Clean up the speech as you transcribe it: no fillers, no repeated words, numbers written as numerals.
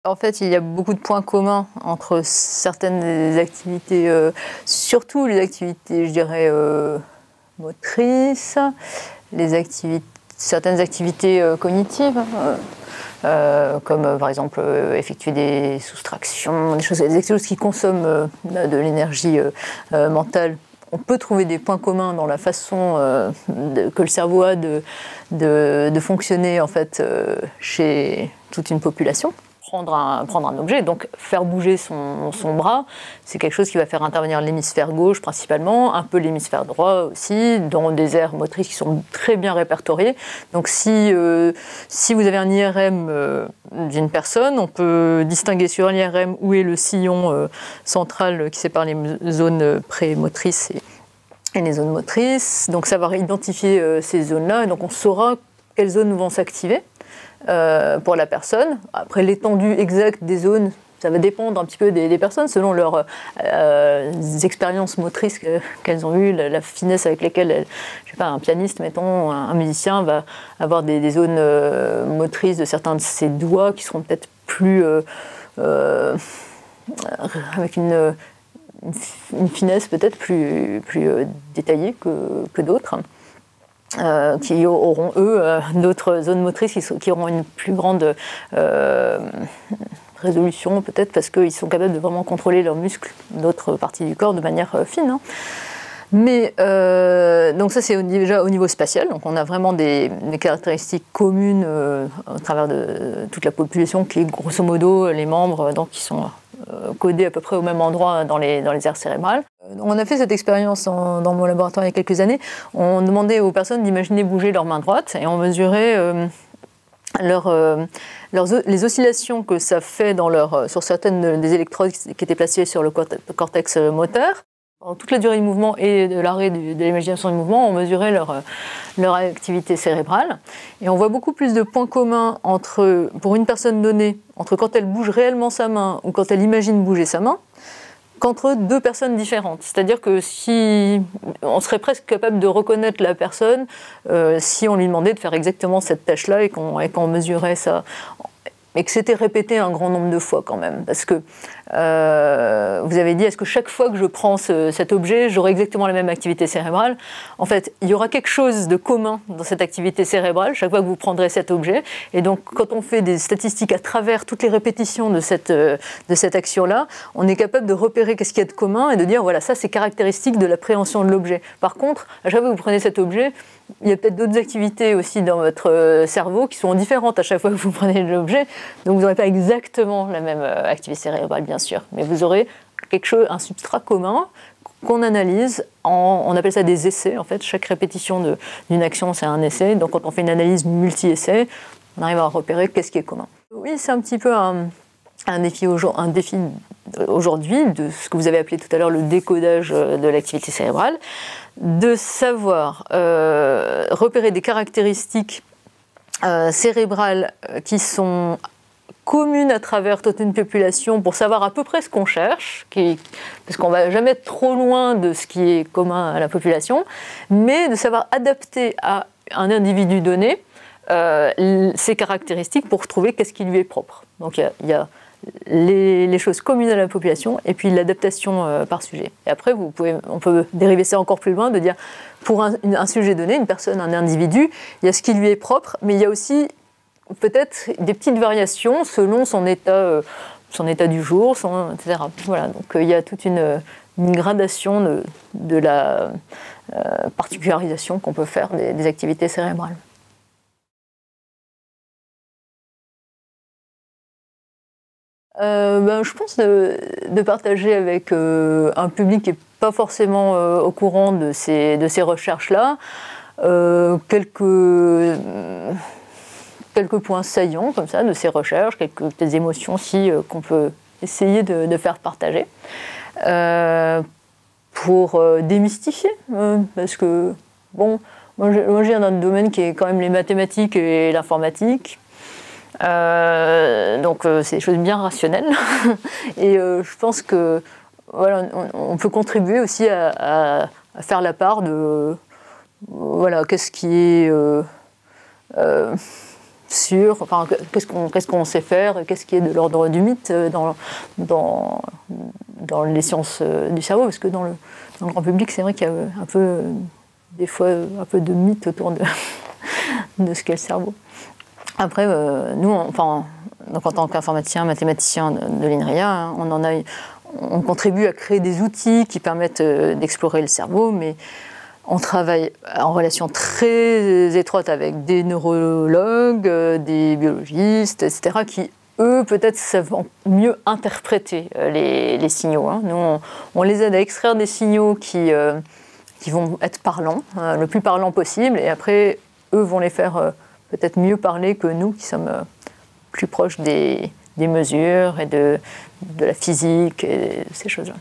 En fait, il y a beaucoup de points communs entre certaines des activités, surtout les activités, je dirais, motrices, certaines activités cognitives, comme par exemple effectuer des soustractions, des choses qui consomment de l'énergie mentale. On peut trouver des points communs dans la façon que le cerveau a de fonctionner en fait, chez toute une population. Prendre un objet, donc faire bouger son bras, c'est quelque chose qui va faire intervenir l'hémisphère gauche principalement, un peu l'hémisphère droit aussi, dans des aires motrices qui sont très bien répertoriées. Donc si vous avez un IRM d'une personne, on peut distinguer sur un IRM où est le sillon central qui sépare les zones prémotrices et les zones motrices. Donc savoir identifier ces zones-là, et donc on saura quelles zones vont s'activer. Pour la personne. Après, l'étendue exacte des zones, ça va dépendre un petit peu des personnes, selon leurs expériences motrices qu'elles ont eues, la finesse avec lesquelles, je sais pas, un pianiste, mettons, un musicien va avoir des zones motrices de certains de ses doigts qui seront peut-être plus... avec une finesse peut-être plus détaillée que d'autres. Qui auront, eux, d'autres zones motrices qui auront une plus grande résolution, peut-être parce qu'ils sont capables de vraiment contrôler leurs muscles, d'autres parties du corps, de manière fine. Hein. Mais, donc ça, c'est déjà au niveau spatial. Donc on a vraiment des caractéristiques communes au travers de toute la population, qui est grosso modo les membres donc, qui sont codés à peu près au même endroit dans les aires cérébrales. On a fait cette expérience dans mon laboratoire il y a quelques années. On demandait aux personnes d'imaginer bouger leur main droite et on mesurait les oscillations que ça fait sur certaines des électrodes qui étaient placées sur le cortex moteur. Pendant toute la durée du mouvement et de l'arrêt de l'imagination du mouvement, on mesurait leur activité cérébrale. Et on voit beaucoup plus de points communs pour une personne donnée, entre quand elle bouge réellement sa main ou quand elle imagine bouger sa main, qu'entre deux personnes différentes. C'est-à-dire que on serait presque capable de reconnaître la personne si on lui demandait de faire exactement cette tâche-là et qu'on mesurait ça. Mais que c'était répété un grand nombre de fois quand même. Parce que vous avez dit, est-ce que chaque fois que je prends cet objet, j'aurai exactement la même activité cérébrale? En fait, il y aura quelque chose de commun dans cette activité cérébrale, chaque fois que vous prendrez cet objet. Et donc, quand on fait des statistiques à travers toutes les répétitions de cette action-là, on est capable de repérer qu'est-ce qu'il y a de commun et de dire, voilà, ça c'est caractéristique de l'appréhension de l'objet. Par contre, à chaque fois que vous prenez cet objet, il y a peut-être d'autres activités aussi dans votre cerveau qui sont différentes à chaque fois que vous prenez l'objet. Donc vous n'aurez pas exactement la même activité cérébrale, bien sûr. Mais vous aurez un substrat commun qu'on analyse. On appelle ça des essais, en fait. Chaque répétition d'une action, c'est un essai. Donc quand on fait une analyse multi-essai, on arrive à repérer qu'est-ce qui est commun. Oui, c'est un petit peu un défi aujourd'hui de ce que vous avez appelé tout à l'heure le décodage de l'activité cérébrale, de savoir repérer des caractéristiques cérébrales qui sont communes à travers toute une population pour savoir à peu près ce qu'on cherche, parce qu'on ne va jamais être trop loin de ce qui est commun à la population, mais de savoir adapter à un individu donné ces caractéristiques pour trouver qu'est-ce qui lui est propre. Donc il y a les choses communes à la population et puis l'adaptation par sujet. Et après, on peut dériver ça encore plus loin, de dire pour un sujet donné, une personne, un individu, il y a ce qui lui est propre, mais il y a aussi peut-être des petites variations selon son état du jour, etc. Voilà, donc il y a toute une gradation de la particularisation qu'on peut faire des activités cérébrales. Je pense de partager avec un public qui n'est pas forcément au courant de ces recherches-là quelques points saillants comme ça de ces recherches, quelques émotions aussi qu'on peut essayer de faire partager pour démystifier, parce que moi je viens d'un domaine qui est quand même les mathématiques et l'informatique. Donc c'est des choses bien rationnelles et je pense que voilà, on peut contribuer aussi à faire la part de voilà, qu'est-ce qui est sur qu'est-ce qu'on sait faire, qu'est-ce qui est de l'ordre du mythe dans les sciences du cerveau, parce que dans le grand public, c'est vrai qu'il y a un peu, des fois, un peu de mythe autour de ce qu'est le cerveau. Après, nous, donc en tant qu'informaticien, mathématicien de l'INRIA, hein, on contribue à créer des outils qui permettent d'explorer le cerveau, mais on travaille en relation très étroite avec des neurologues, des biologistes, etc., qui, eux, peut-être savent mieux interpréter les signaux. Hein. Nous, on les aide à extraire des signaux qui vont être parlants, le plus parlant possible, et après, eux vont les faire peut-être mieux parler que nous, qui sommes plus proches des mesures et de la physique et ces choses-là.